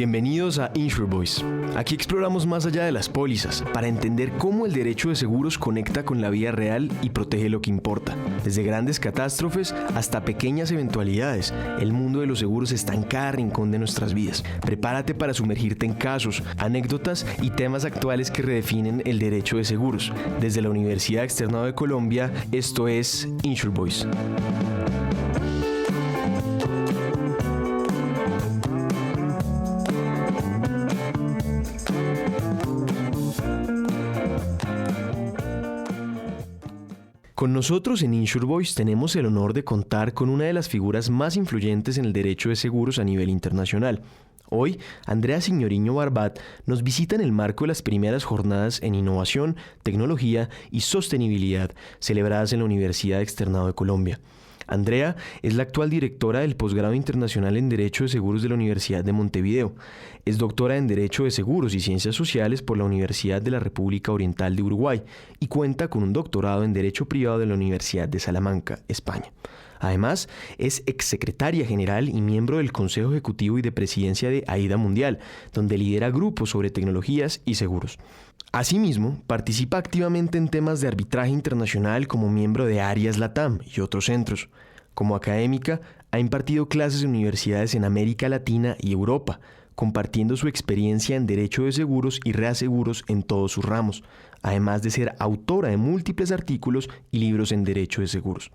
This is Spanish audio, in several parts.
Bienvenidos a Insure Voice. Aquí exploramos más allá de las pólizas para entender cómo el derecho de seguros conecta con la vida real y protege lo que importa. Desde grandes catástrofes hasta pequeñas eventualidades, el mundo de los seguros está en cada rincón de nuestras vidas. Prepárate para sumergirte en casos, anécdotas y temas actuales que redefinen el derecho de seguros. Desde la Universidad Externado de Colombia, esto es Insure Voice. Con nosotros en Insure Voice tenemos el honor de contar con una de las figuras más influyentes en el derecho de seguros a nivel internacional. Hoy, Andrea Signorinho Barbat nos visita en el marco de las primeras jornadas en innovación, tecnología y sostenibilidad celebradas en la Universidad Externado de Colombia. Andrea es la actual directora del Posgrado Internacional en Derecho de Seguros de la Universidad de Montevideo. Es doctora en Derecho de Seguros y Ciencias Sociales por la Universidad de la República Oriental de Uruguay y cuenta con un doctorado en Derecho Privado de la Universidad de Salamanca, España. Además, es exsecretaria general y miembro del Consejo Ejecutivo y de Presidencia de AIDA Mundial, donde lidera grupos sobre tecnologías y seguros. Asimismo, participa activamente en temas de arbitraje internacional como miembro de Arias Latam y otros centros. Como académica, ha impartido clases en universidades en América Latina y Europa, compartiendo su experiencia en derecho de seguros y reaseguros en todos sus ramos, además de ser autora de múltiples artículos y libros en derecho de seguros.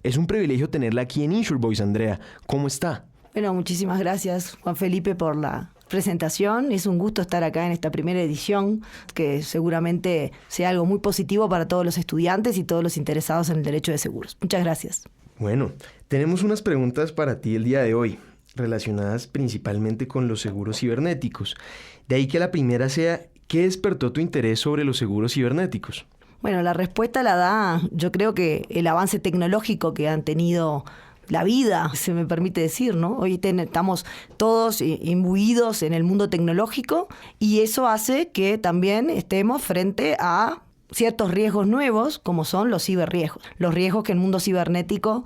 Es un privilegio tenerla aquí en Insure Voice, Andrea. ¿Cómo está? Bueno, muchísimas gracias, Juan Felipe, por la presentación. Es un gusto estar acá en esta primera edición, que seguramente sea algo muy positivo para todos los estudiantes y todos los interesados en el derecho de seguros. Muchas gracias. Bueno, tenemos unas preguntas para ti el día de hoy, relacionadas principalmente con los seguros cibernéticos. De ahí que la primera sea, ¿qué despertó tu interés sobre los seguros cibernéticos? Bueno, la respuesta la da, yo creo que el avance tecnológico que han tenido la vida, se me permite decir, ¿no? Hoy estamos todos imbuidos en el mundo tecnológico y eso hace que también estemos frente a ciertos riesgos nuevos, como son los ciberriesgos. Los riesgos que el mundo cibernético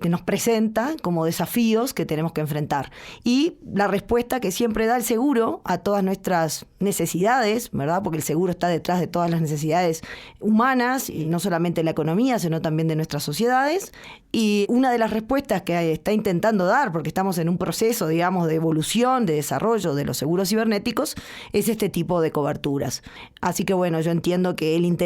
nos presenta como desafíos que tenemos que enfrentar. Y la respuesta que siempre da el seguro a todas nuestras necesidades, ¿verdad? Porque el seguro está detrás de todas las necesidades humanas, y no solamente de la economía, sino también de nuestras sociedades. Y una de las respuestas que está intentando dar, porque estamos en un proceso, digamos, de evolución, de desarrollo de los seguros cibernéticos, es este tipo de coberturas. Así que bueno, yo entiendo que el interés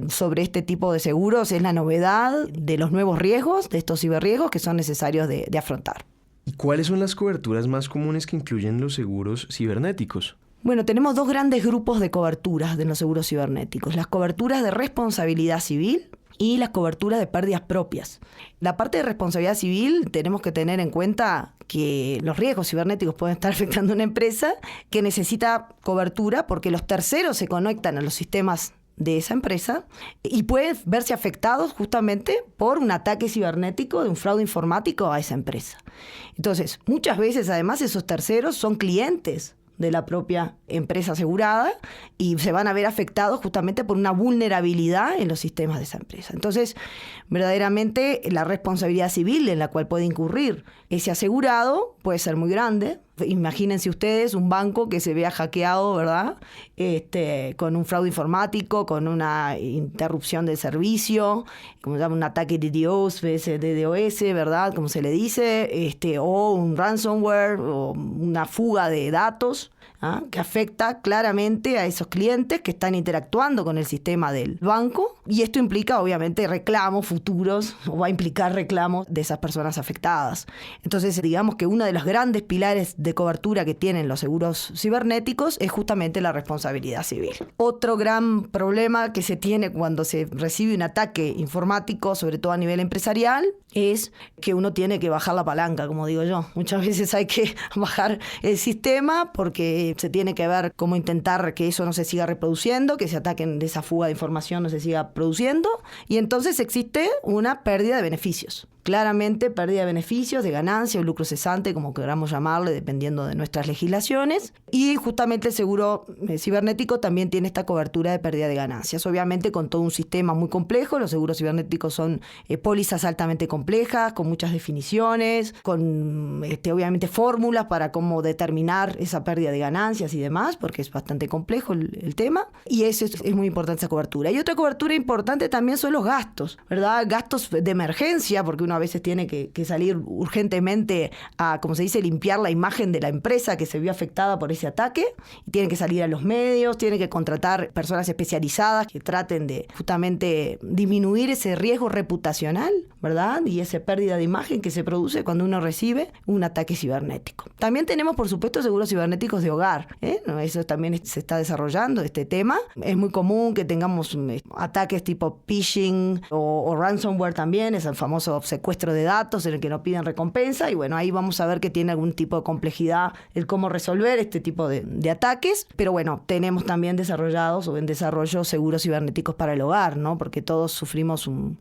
sobre este tipo de seguros es la novedad de los nuevos riesgos, de estos ciberriesgos que son necesarios de afrontar. ¿Y cuáles son las coberturas más comunes que incluyen los seguros cibernéticos? Bueno, tenemos dos grandes grupos de coberturas de los seguros cibernéticos. Las coberturas de responsabilidad civil y las coberturas de pérdidas propias. La parte de responsabilidad civil tenemos que tener en cuenta que los riesgos cibernéticos pueden estar afectando a una empresa que necesita cobertura porque los terceros se conectan a los sistemas de esa empresa y pueden verse afectados justamente por un ataque cibernético, de un fraude informático a esa empresa. Entonces, muchas veces además esos terceros son clientes de la propia empresa asegurada y se van a ver afectados justamente por una vulnerabilidad en los sistemas de esa empresa. Entonces, verdaderamente la responsabilidad civil en la cual puede incurrir ese asegurado puede ser muy grande. Imagínense ustedes un banco que se vea hackeado, ¿verdad? Con un fraude informático, con una interrupción del servicio, como se llama, un ataque de DDoS, ¿verdad? Como se le dice, o un ransomware, o una fuga de datos, ¿ah? Que afecta claramente a esos clientes que están interactuando con el sistema del banco. Y esto implica, obviamente, reclamos futuros, o va a implicar reclamos de esas personas afectadas. Entonces, digamos que uno de los grandes pilares de cobertura que tienen los seguros cibernéticos es justamente la responsabilidad civil. Otro gran problema que se tiene cuando se recibe un ataque informático, sobre todo a nivel empresarial, es que uno tiene que bajar la palanca, como digo yo. Muchas veces hay que bajar el sistema porque se tiene que ver cómo intentar que eso no se siga reproduciendo, que ese ataque de esa fuga de información no se siga produciendo, y entonces existe una pérdida de beneficios. claramente pérdida de beneficios, de ganancia o lucro cesante, como queramos llamarle, dependiendo de nuestras legislaciones. Y justamente el seguro cibernético también tiene esta cobertura de pérdida de ganancias. Obviamente con todo un sistema muy complejo, los seguros cibernéticos son pólizas altamente complejas, con muchas definiciones, con obviamente fórmulas para cómo determinar esa pérdida de ganancias y demás, porque es bastante complejo el tema. Y eso es muy importante, esa cobertura. Y otra cobertura importante también son los gastos, ¿verdad? Gastos de emergencia, porque uno a veces tiene que salir urgentemente a, como se dice, limpiar la imagen de la empresa que se vio afectada por ese ataque. Y tiene que salir a los medios, tiene que contratar personas especializadas que traten de justamente disminuir ese riesgo reputacional, ¿verdad? Y esa pérdida de imagen que se produce cuando uno recibe un ataque cibernético. También tenemos, por supuesto, seguros cibernéticos de hogar, ¿eh? Eso también se está desarrollando, este tema. Es muy común que tengamos ataques tipo phishing o ransomware también, es el famoso secuestro de datos en el que nos piden recompensa, y bueno, ahí vamos a ver que tiene algún tipo de complejidad el cómo resolver este tipo de ataques, pero bueno, tenemos también desarrollados o en desarrollo seguros cibernéticos para el hogar, ¿no? Porque todos sufrimos un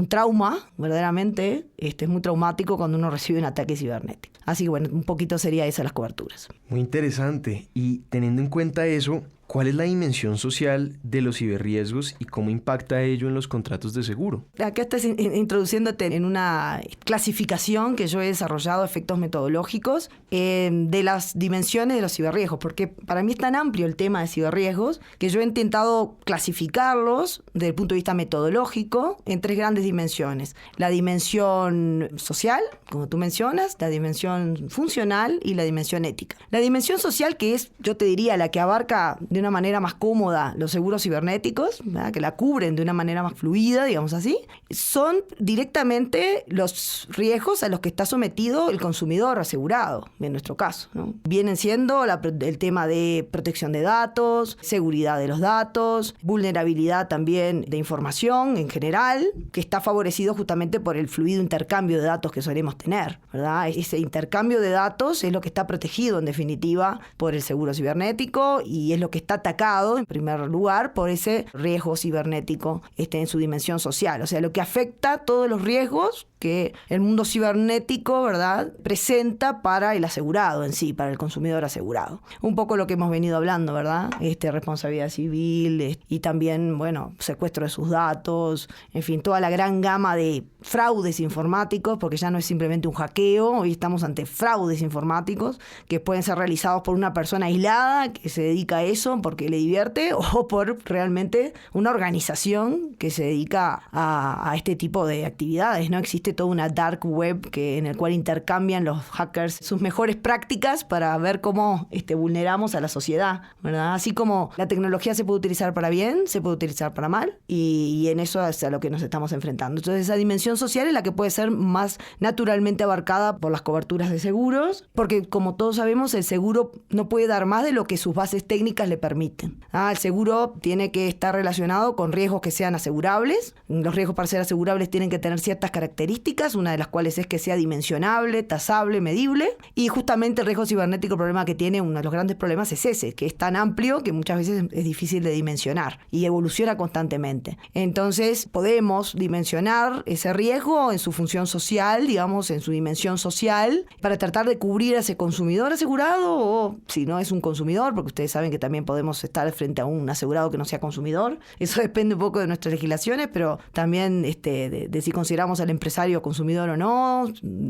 trauma, verdaderamente, es muy traumático cuando uno recibe un ataque cibernético. Así que bueno, un poquito sería esas las coberturas. Muy interesante. Y teniendo en cuenta eso, ¿cuál es la dimensión social de los ciberriesgos y cómo impacta ello en los contratos de seguro? Acá estás introduciéndote en una clasificación que yo he desarrollado, efectos metodológicos, de las dimensiones de los ciberriesgos, porque para mí es tan amplio el tema de ciberriesgos que yo he intentado clasificarlos desde el punto de vista metodológico en 3 grandes dimensiones. La dimensión social, como tú mencionas, la dimensión funcional y la dimensión ética. La dimensión social, que es, yo te diría, la que abarca de una manera más cómoda los seguros cibernéticos, ¿verdad? Que la cubren de una manera más fluida, digamos así, son directamente los riesgos a los que está sometido el consumidor asegurado, en nuestro caso, ¿no? Vienen siendo el tema de protección de datos, seguridad de los datos, vulnerabilidad también de información en general, que está favorecido justamente por el fluido intercambio de datos que solemos tener, ¿verdad? Ese intercambio de datos es lo que está protegido en definitiva por el seguro cibernético y es lo que está atacado en primer lugar por ese riesgo cibernético en su dimensión social. O sea, lo que afecta todos los riesgos que el mundo cibernético, ¿verdad?, presenta para el asegurado en sí, para el consumidor asegurado. Un poco lo que hemos venido hablando, ¿verdad? Responsabilidad civil y también, bueno, secuestro de sus datos, en fin, toda la gran gama de fraudes informáticos, porque ya no es simplemente un hackeo, hoy estamos ante fraudes informáticos que pueden ser realizados por una persona aislada que se dedica a eso porque le divierte o por realmente una organización que se dedica a este tipo de actividades, ¿no? Existe toda una dark web en el cual intercambian los hackers sus mejores prácticas para ver cómo vulneramos a la sociedad, ¿verdad? Así como la tecnología se puede utilizar para bien, se puede utilizar para mal, y en eso es a lo que nos estamos enfrentando. Entonces esa dimensión social es la que puede ser más naturalmente abarcada por las coberturas de seguros, porque como todos sabemos, el seguro no puede dar más de lo que sus bases técnicas le permiten. El seguro tiene que estar relacionado con riesgos que sean asegurables. Los riesgos para ser asegurables tienen que tener ciertas características, una de las cuales es que sea dimensionable, tasable, medible, y justamente el riesgo cibernético, el problema que tiene, uno de los grandes problemas es ese, que es tan amplio que muchas veces es difícil de dimensionar y evoluciona constantemente. Entonces podemos dimensionar ese riesgo en su función social, digamos, en su dimensión social, para tratar de cubrir a ese consumidor asegurado, o si no es un consumidor, porque ustedes saben que también podemos estar frente a un asegurado que no sea consumidor. Eso depende un poco de nuestras legislaciones, pero también de si consideramos al empresario consumidor o no,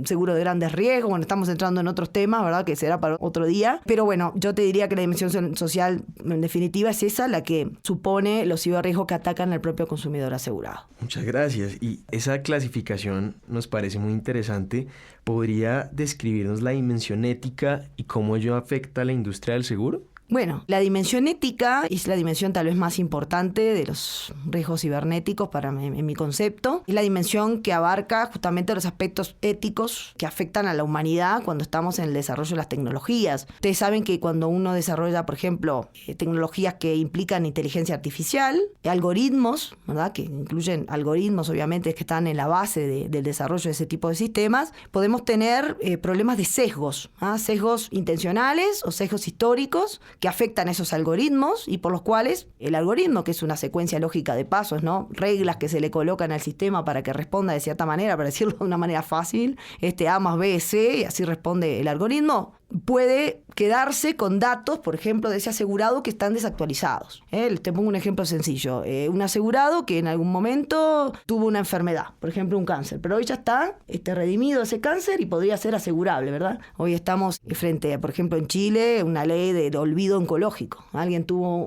seguro de grandes riesgos. Bueno, estamos entrando en otros temas, ¿verdad?, que será para otro día. Pero bueno, yo te diría que la dimensión social, en definitiva, es esa la que supone los ciberriesgos que atacan al propio consumidor asegurado. Muchas gracias. Y esa clasificación nos parece muy interesante. ¿Podría describirnos la dimensión ética y cómo ello afecta a la industria del seguro? Bueno, la dimensión ética es la dimensión tal vez más importante de los riesgos cibernéticos en mi concepto. Es la dimensión que abarca justamente los aspectos éticos que afectan a la humanidad cuando estamos en el desarrollo de las tecnologías. Ustedes saben que cuando uno desarrolla, por ejemplo, tecnologías que implican inteligencia artificial, algoritmos, ¿verdad?, que incluyen algoritmos obviamente que están en la base del desarrollo de ese tipo de sistemas, podemos tener problemas de sesgos, sesgos intencionales o sesgos históricos que afectan a esos algoritmos y por los cuales el algoritmo, que es una secuencia lógica de pasos, ¿no? Reglas que se le colocan al sistema para que responda de cierta manera, para decirlo de una manera fácil, A más B es C, y así responde el algoritmo, puede quedarse con datos, por ejemplo, de ese asegurado que están desactualizados. Te pongo un ejemplo sencillo. Un asegurado que en algún momento tuvo una enfermedad, por ejemplo, un cáncer, pero hoy ya está redimido ese cáncer y podría ser asegurable, ¿verdad? Hoy estamos frente a, por ejemplo, en Chile, una ley de olvido oncológico. Alguien tuvo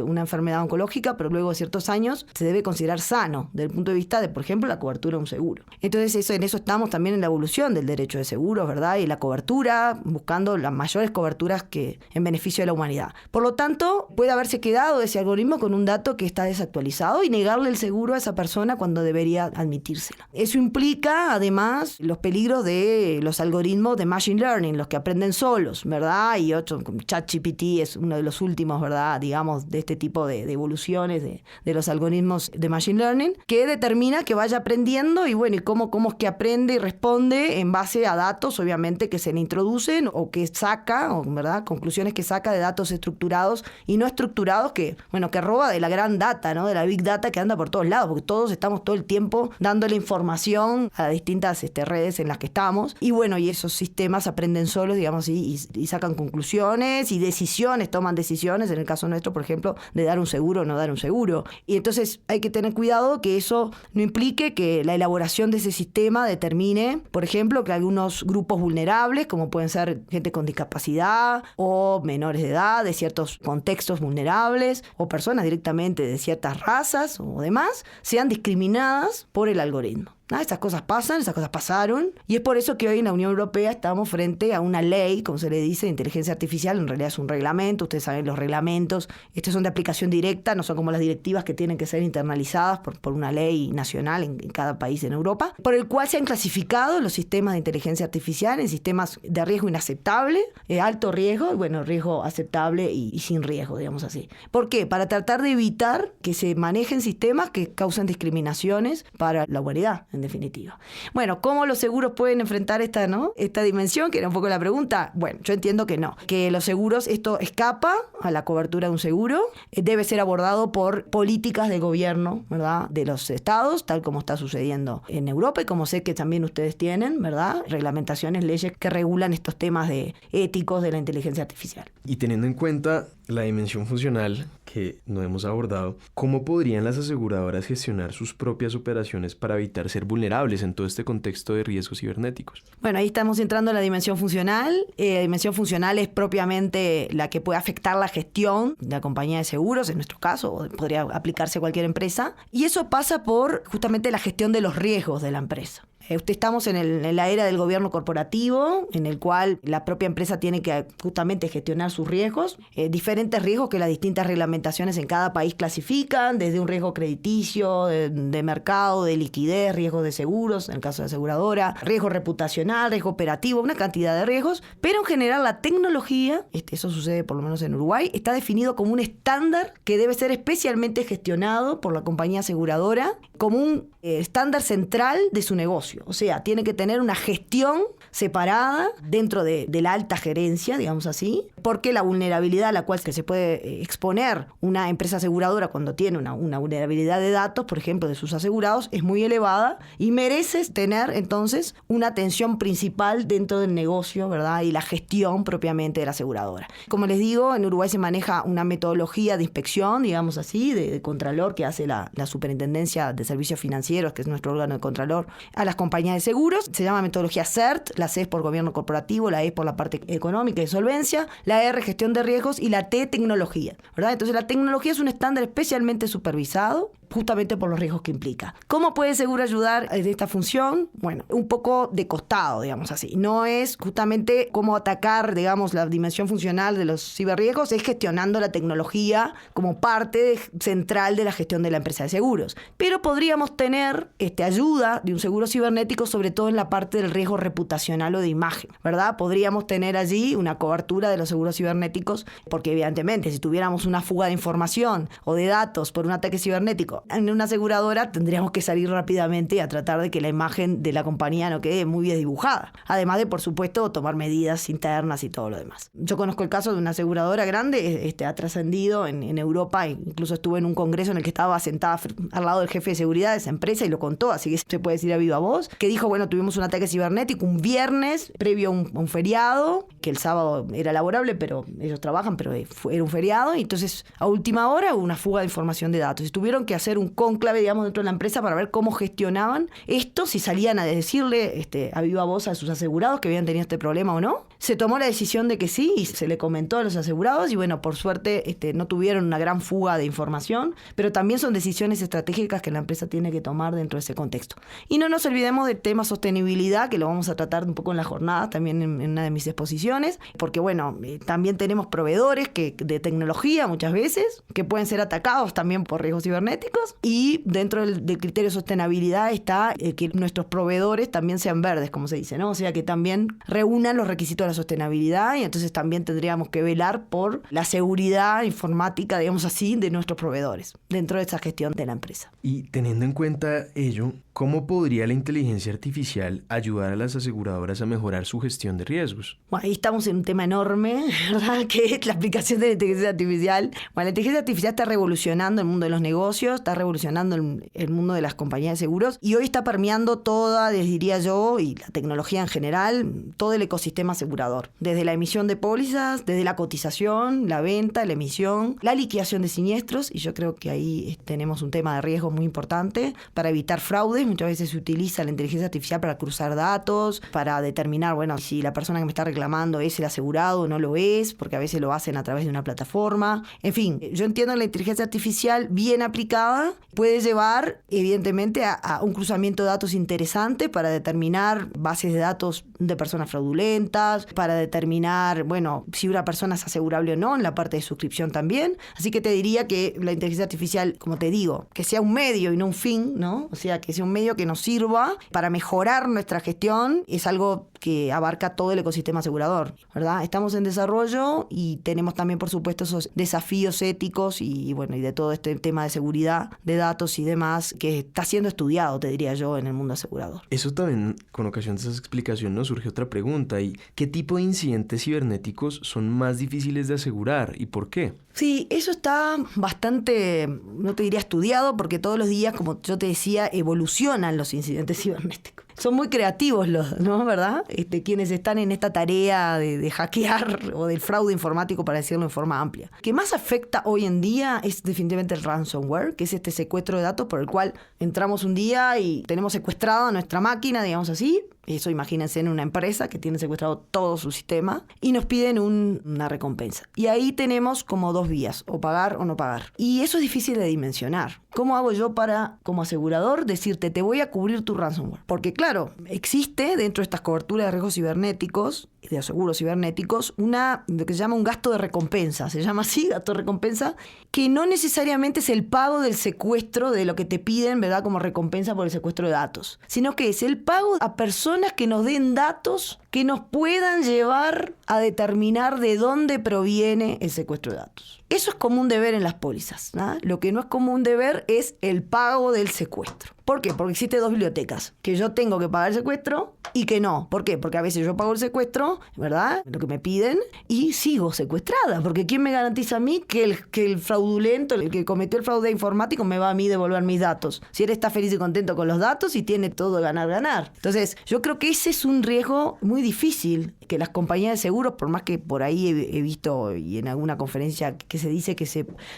una enfermedad oncológica, pero luego de ciertos años se debe considerar sano desde el punto de vista de, por ejemplo, la cobertura de un seguro. Entonces, en eso estamos también en la evolución del derecho de seguros, ¿verdad? Y la cobertura, buscando las mayores coberturas que en beneficio de la humanidad. Por lo tanto, puede haberse quedado ese algoritmo con un dato que está desactualizado y negarle el seguro a esa persona cuando debería admitírselo. Eso implica, además, los peligros de los algoritmos de machine learning, los que aprenden solos, ¿verdad? Y otros, como ChatGPT es uno de los últimos, ¿verdad? Digamos, de este tipo de evoluciones de los algoritmos de machine learning, que determina que vaya aprendiendo y bueno, y cómo es que aprende y responde en base a datos, obviamente, que se le introducen o que saca, ¿verdad? Conclusiones que saca de datos estructurados y no estructurados que roba de la gran data, ¿no? De la big data que anda por todos lados, porque todos estamos todo el tiempo dándole información a distintas redes en las que estamos. Y bueno, y esos sistemas aprenden solos, digamos, y sacan conclusiones y decisiones, toman decisiones, en el caso nuestro, por ejemplo, de dar un seguro o no dar un seguro. Y entonces hay que tener cuidado que eso no implique que la elaboración de ese sistema determine, por ejemplo, que algunos grupos vulnerables, como pueden ser gente con discapacidad o menores de edad de ciertos contextos vulnerables o personas directamente de ciertas razas o demás, sean discriminadas por el algoritmo. Estas cosas pasan, esas cosas pasaron, y es por eso que hoy en la Unión Europea estamos frente a una ley, como se le dice, de inteligencia artificial. En realidad es un reglamento. Ustedes saben, los reglamentos, estos son de aplicación directa, no son como las directivas que tienen que ser internalizadas por una ley nacional en cada país en Europa, por el cual se han clasificado los sistemas de inteligencia artificial en sistemas de riesgo inaceptable, alto riesgo, riesgo aceptable y sin riesgo, digamos así. ¿Por qué? Para tratar de evitar que se manejen sistemas que causan discriminaciones para la humanidad, en definitiva. Bueno, ¿cómo los seguros pueden enfrentar esta dimensión? Que era un poco la pregunta. Bueno, yo entiendo que no. Que los seguros, esto escapa a la cobertura de un seguro, debe ser abordado por políticas de gobierno, ¿verdad? De los estados, tal como está sucediendo en Europa y como sé que también ustedes tienen, ¿verdad? Reglamentaciones, leyes que regulan estos temas éticos de la inteligencia artificial. Y teniendo en cuenta la dimensión funcional que no hemos abordado, ¿cómo podrían las aseguradoras gestionar sus propias operaciones para evitar ser vulnerables en todo este contexto de riesgos cibernéticos? Bueno, ahí estamos entrando en la dimensión funcional. La dimensión funcional es propiamente la que puede afectar la gestión de la compañía de seguros, en nuestro caso, o podría aplicarse a cualquier empresa. Y eso pasa por justamente la gestión de los riesgos de la empresa. Estamos en la era del gobierno corporativo, en el cual la propia empresa tiene que justamente gestionar sus riesgos, diferentes riesgos que las distintas reglamentaciones en cada país clasifican, desde un riesgo crediticio, de mercado, de liquidez, riesgos de seguros, en el caso de aseguradora, riesgo reputacional, riesgo operativo, una cantidad de riesgos, pero en general la tecnología, eso sucede por lo menos en Uruguay, está definido como un estándar que debe ser especialmente gestionado por la compañía aseguradora como un estándar central de su negocio. O sea, tiene que tener una gestión separada dentro de la alta gerencia, digamos así, porque la vulnerabilidad a la cual se puede exponer una empresa aseguradora cuando tiene una vulnerabilidad de datos, por ejemplo, de sus asegurados, es muy elevada y merece tener entonces una atención principal dentro del negocio, ¿verdad? Y la gestión propiamente de la aseguradora. Como les digo, en Uruguay se maneja una metodología de inspección, digamos así, de contralor que hace la Superintendencia de Servicios Financieros, que es nuestro órgano de contralor, a las compañías de seguros. Se llama metodología CERT, la C es por gobierno corporativo, la E es por la parte económica y solvencia, la R gestión de riesgos y la T tecnología, ¿verdad? Entonces la tecnología es un estándar especialmente supervisado justamente por los riesgos que implica. ¿Cómo puede el seguro ayudar en esta función? Bueno, un poco de costado, digamos así. No es justamente cómo atacar, digamos, la dimensión funcional de los ciberriesgos, es gestionando la tecnología como parte central de la gestión de la empresa de seguros. Pero podríamos tener ayuda de un seguro cibernético, sobre todo en la parte del riesgo reputacional o de imagen, ¿verdad? Podríamos tener allí una cobertura de los seguros cibernéticos, porque evidentemente si tuviéramos una fuga de información o de datos por un ataque cibernético, pero en una aseguradora tendríamos que salir rápidamente a tratar de que la imagen de la compañía no quede muy bien dibujada. Además de, por supuesto, tomar medidas internas y todo lo demás. Yo conozco el caso de una aseguradora grande, ha trascendido en Europa, incluso estuve en un congreso en el que estaba sentada al lado del jefe de seguridad de esa empresa y lo contó, así que se puede decir a viva voz, que dijo, bueno, tuvimos un ataque cibernético un viernes previo a un feriado, que el sábado era laborable, pero ellos trabajan, pero era un feriado, y entonces a última hora hubo una fuga de información de datos. Y tuvieron que hacer un cónclave, digamos, dentro de la empresa para ver cómo gestionaban esto, si salían a decirle a viva voz a sus asegurados que habían tenido este problema o no. Se tomó la decisión de que sí y se le comentó a los asegurados y bueno, por suerte no tuvieron una gran fuga de información, pero también son decisiones estratégicas que la empresa tiene que tomar dentro de ese contexto. Y no nos olvidemos del tema sostenibilidad, que lo vamos a tratar un poco en la jornada, también en una de mis exposiciones, porque bueno, también tenemos proveedores de tecnología muchas veces, que pueden ser atacados también por riesgos cibernéticos, y dentro del criterio de sostenibilidad está que nuestros proveedores también sean verdes, como se dice, ¿no? O sea, que también reúnan los requisitos de la sostenibilidad, y entonces también tendríamos que velar por la seguridad informática, digamos así, de nuestros proveedores dentro de esa gestión de la empresa. Y teniendo en cuenta ello, ¿cómo podría la inteligencia artificial ayudar a las aseguradoras a mejorar su gestión de riesgos? Bueno, ahí estamos en un tema enorme, ¿verdad? Que es la aplicación de la inteligencia artificial. Bueno, la inteligencia artificial está revolucionando el mundo de los negocios, está revolucionando el mundo de las compañías de seguros y hoy está permeando toda, diría yo, y la tecnología en general, todo el ecosistema asegurador. Desde la emisión de pólizas, desde la cotización, la venta, la emisión, la liquidación de siniestros, y yo creo que ahí tenemos un tema de riesgos muy importante para evitar fraudes. Muchas veces se utiliza la inteligencia artificial para cruzar datos, para determinar, bueno, si la persona que me está reclamando es el asegurado o no lo es, porque a veces lo hacen a través de una plataforma. En fin, yo entiendo que la inteligencia artificial bien aplicada puede llevar, evidentemente, a un cruzamiento de datos interesante para determinar bases de datos de personas fraudulentas, para determinar, bueno, si una persona es asegurable o no, en la parte de suscripción también. Así que te diría que la inteligencia artificial, como te digo, que sea un medio y no un fin, ¿no? O sea, que sea un medio que nos sirva para mejorar nuestra gestión, es algo que abarca todo el ecosistema asegurador, ¿verdad? Estamos en desarrollo y tenemos también, por supuesto, esos desafíos éticos y bueno, y de todo este tema de seguridad de datos y demás que está siendo estudiado, te diría yo, en el mundo asegurador. Eso también, con ocasión de esa explicación, nos surge otra pregunta. ¿Y qué tipo de incidentes cibernéticos son más difíciles de asegurar y por qué? Sí, eso está bastante, no te diría estudiado, porque todos los días, como yo te decía, evolucionan los incidentes cibernéticos. Son muy creativos ¿no? ¿Verdad? Quienes están en esta tarea de hackear o del fraude informático, para decirlo en forma amplia. Lo que más afecta hoy en día es definitivamente el ransomware, que es este secuestro de datos por el cual entramos un día y tenemos secuestrada nuestra máquina, digamos así. Eso imagínense en una empresa que tiene secuestrado todo su sistema y nos piden una recompensa. Y ahí tenemos como dos vías, o pagar o no pagar. Y eso es difícil de dimensionar. ¿Cómo hago yo para, como asegurador, decirte te voy a cubrir tu ransomware? Porque claro, existe dentro de estas coberturas de riesgos cibernéticos, de seguros cibernéticos, lo que se llama un gasto de recompensa. Se llama así, gasto de recompensa, que no necesariamente es el pago del secuestro de lo que te piden, ¿verdad? Como recompensa por el secuestro de datos, sino que es el pago a personas que nos den datos que nos puedan llevar a determinar de dónde proviene el secuestro de datos. Eso es común de ver en las pólizas, ¿no? Lo que no es común de ver es el pago del secuestro. ¿Por qué? Porque existen dos bibliotecas, que yo tengo que pagar el secuestro y que no. ¿Por qué? Porque a veces yo pago el secuestro, ¿verdad? Lo que me piden, y sigo secuestrada, porque ¿quién me garantiza a mí que el fraudulento, el que cometió el fraude informático, me va a mí devolver mis datos? Si él está feliz y contento con los datos y tiene todo de ganar. Entonces, yo creo que ese es un riesgo muy difícil que las compañías de seguros, por más que por ahí he visto y en alguna conferencia que se dice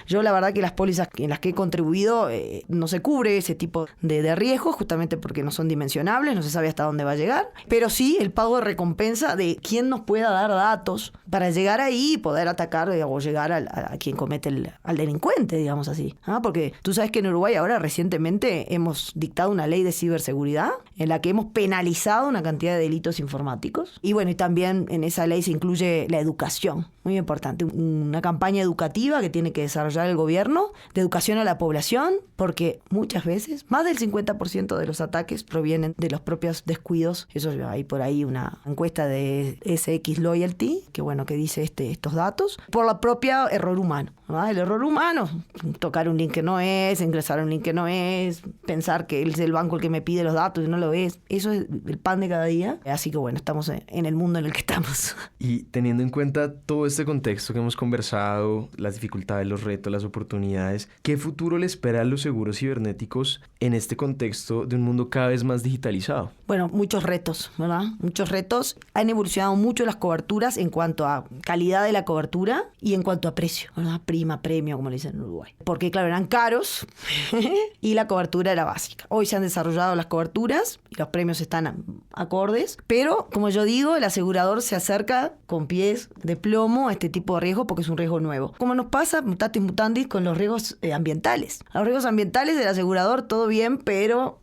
yo la verdad que las pólizas en las que he contribuido no se cubre ese tipo de riesgos, justamente porque no son dimensionables, no se sabe hasta dónde va a llegar, pero sí el pago de recompensa de quién nos pueda dar datos para llegar ahí y poder atacar o llegar a quien comete al delincuente, digamos así. Porque tú sabes que en Uruguay ahora recientemente hemos dictado una ley de ciberseguridad en la que hemos penalizado una cantidad de delitos informáticos y bueno, y también en esa ley se incluye la educación, muy importante, una campaña educativa que tiene que desarrollar el gobierno de educación a la población, porque muchas veces más del 50% de los ataques provienen de los propios descuidos. Eso hay por ahí una encuesta de SX Loyalty, que bueno, que dice estos datos, por la propia error humano. ¿verdad? El error humano, tocar un link que no es, ingresar un link que no es, pensar que es el banco el que me pide los datos y no lo es. Eso es el pan de cada día. Así que bueno, estamos en el mundo en el que estamos. Y teniendo en cuenta todo este contexto que hemos conversado, las dificultades, los retos, las oportunidades, ¿qué futuro le espera a los seguros cibernéticos en este contexto de un mundo cada vez más digitalizado? Bueno, muchos retos, ¿verdad? Muchos retos. Han evolucionado mucho las coberturas en cuanto a calidad de la cobertura y en cuanto a precio, ¿verdad? Prima, premio, como le dicen en Uruguay. Porque, claro, eran caros y la cobertura era básica. Hoy se han desarrollado las coberturas y los premios están acordes, pero, como yo digo, el asegurador se acerca con pies de plomo a este tipo de riesgo porque es un riesgo nuevo. Como nos pasa, mutatis mutandis, con los riesgos ambientales. Los riesgos ambientales del asegurador, todo bien, pero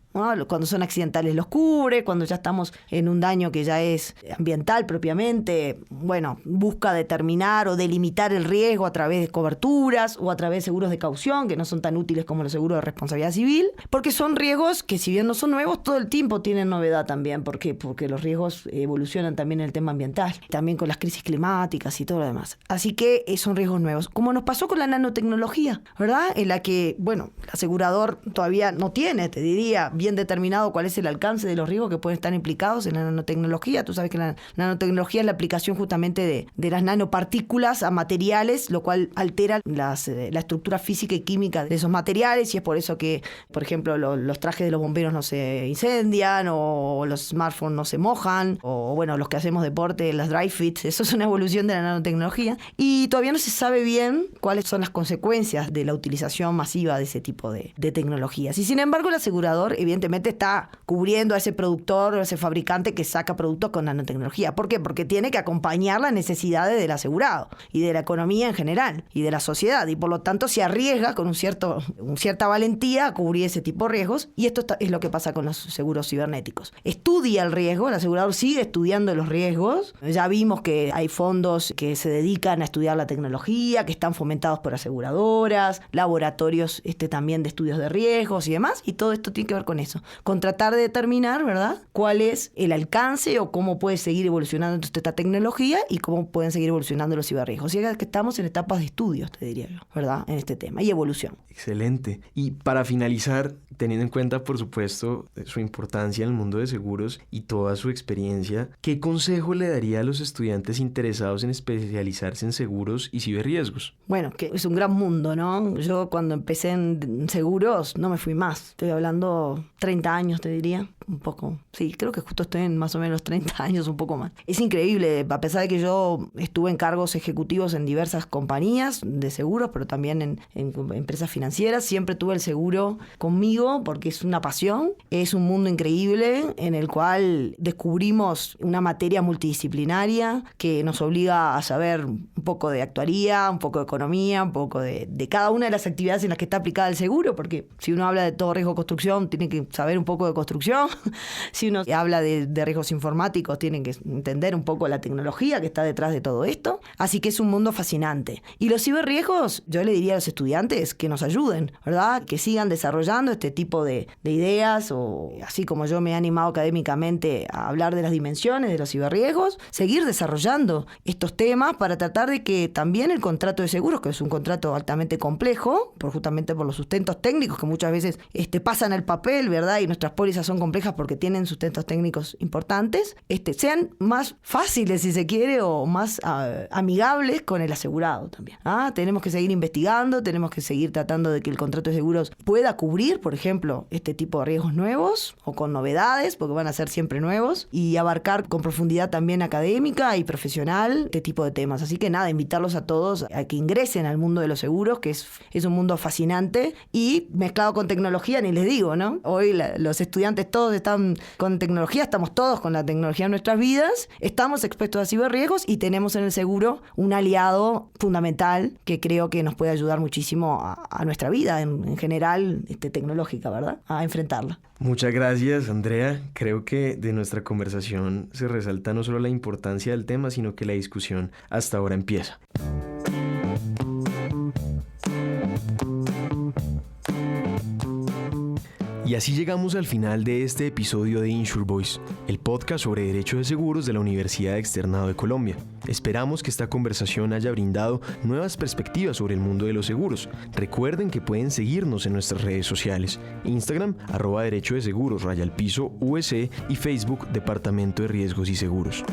cuando son accidentales los cubre, cuando ya estamos en un daño que ya es ambiental propiamente, bueno, busca determinar o delimitar el riesgo a través de coberturas o a través de seguros de caución, que no son tan útiles como los seguros de responsabilidad civil, porque son riesgos que, si bien no son nuevos, todo el tiempo tienen novedad también. ¿Por qué? Porque los riesgos evolucionan también en el tema ambiental, también con las crisis climáticas y todo lo demás. Así que son riesgos nuevos, como nos pasó con la nanotecnología, ¿verdad? En la que, bueno, el asegurador todavía no tiene, te diría, bien determinado cuál es el alcance de los riesgos que pueden estar implicados en la nanotecnología. Tú sabes que la nanotecnología es la aplicación justamente de las nanopartículas a materiales, lo cual altera la estructura física y química de esos materiales, y es por eso que, por ejemplo, los trajes de los bomberos no se incendian, o los smartphones no se mojan, o bueno, los que hacemos deporte, las dry fits. Eso es una evolución de la nanotecnología, y todavía no se sabe bien cuáles son las consecuencias de la utilización masiva de ese tipo de tecnologías. Y sin embargo, el asegurador evidentemente está cubriendo a ese productor o a ese fabricante que saca productos con nanotecnología. ¿Por qué? Porque tiene que acompañar las necesidades del asegurado y de la economía en general y de la sociedad, y por lo tanto se arriesga con cierta valentía a cubrir ese tipo de riesgos, y esto es lo que pasa con los seguros cibernéticos. Estudia el riesgo, el asegurador sigue estudiando los riesgos. Ya vimos que hay fondos que se dedican a estudiar la tecnología, que están fomentados por aseguradoras, laboratorios también de estudios de riesgos y demás, y todo esto tiene que ver con eso, con tratar de determinar, ¿verdad?, cuál es el alcance o cómo puede seguir evolucionando esta tecnología y cómo pueden seguir evolucionando los ciberriesgos. O sea que estamos en etapas de estudios, te diría yo, ¿verdad?, en este tema, y evolución. Excelente. Y para finalizar, teniendo en cuenta, por supuesto, su importancia en el mundo de seguros y toda su experiencia, ¿qué consejo le daría a los estudiantes interesados en especializarse en seguros y ciberriesgos? Bueno, que es un gran mundo, ¿no? Yo cuando empecé en seguros no me fui más. Estoy hablando 30 años, te diría. Un poco, sí, creo que justo estoy en más o menos 30 años, un poco más. Es increíble, a pesar de que yo estuve en cargos ejecutivos en diversas compañías de seguros, pero también en empresas financieras, siempre tuve el seguro conmigo porque es una pasión, es un mundo increíble en el cual descubrimos una materia multidisciplinaria que nos obliga a saber un poco de actuaría, un poco de economía, un poco de cada una de las actividades en las que está aplicada el seguro, porque si uno habla de todo riesgo de construcción, tiene que saber un poco de construcción. Si uno habla de riesgos informáticos, tienen que entender un poco la tecnología que está detrás de todo esto. Así que es un mundo fascinante. Y los ciberriesgos, yo le diría a los estudiantes que nos ayuden, ¿verdad? Que sigan desarrollando este tipo de ideas, o así como yo me he animado académicamente a hablar de las dimensiones de los ciberriesgos, seguir desarrollando estos temas para tratar de que también el contrato de seguros, que es un contrato altamente complejo, justamente por los sustentos técnicos que muchas veces pasan al papel, ¿verdad? Y nuestras pólizas son complejas porque tienen sustentos técnicos importantes, sean más fáciles, si se quiere, o más amigables con el asegurado también. Tenemos que seguir investigando, tenemos que seguir tratando de que el contrato de seguros pueda cubrir, por ejemplo, este tipo de riesgos nuevos o con novedades, porque van a ser siempre nuevos, y abarcar con profundidad también académica y profesional este tipo de temas. Así que nada, invitarlos a todos a que ingresen al mundo de los seguros, que es un mundo fascinante, y mezclado con tecnología, ni les digo, ¿no? Hoy los estudiantes todos están con tecnología, estamos todos con la tecnología en nuestras vidas, estamos expuestos a ciberriesgos y tenemos en el seguro un aliado fundamental que creo que nos puede ayudar muchísimo a nuestra vida en general tecnológica, ¿verdad? A enfrentarla. Muchas gracias, Andrea. Creo que de nuestra conversación se resalta no solo la importancia del tema, sino que la discusión hasta ahora empieza. Y así llegamos al final de este episodio de InsurVoice, el podcast sobre derecho de seguros de la Universidad Externado de Colombia. Esperamos que esta conversación haya brindado nuevas perspectivas sobre el mundo de los seguros. Recuerden que pueden seguirnos en nuestras redes sociales: Instagram, @derecho de seguros, _UC, y Facebook, Departamento de Riesgos y Seguros.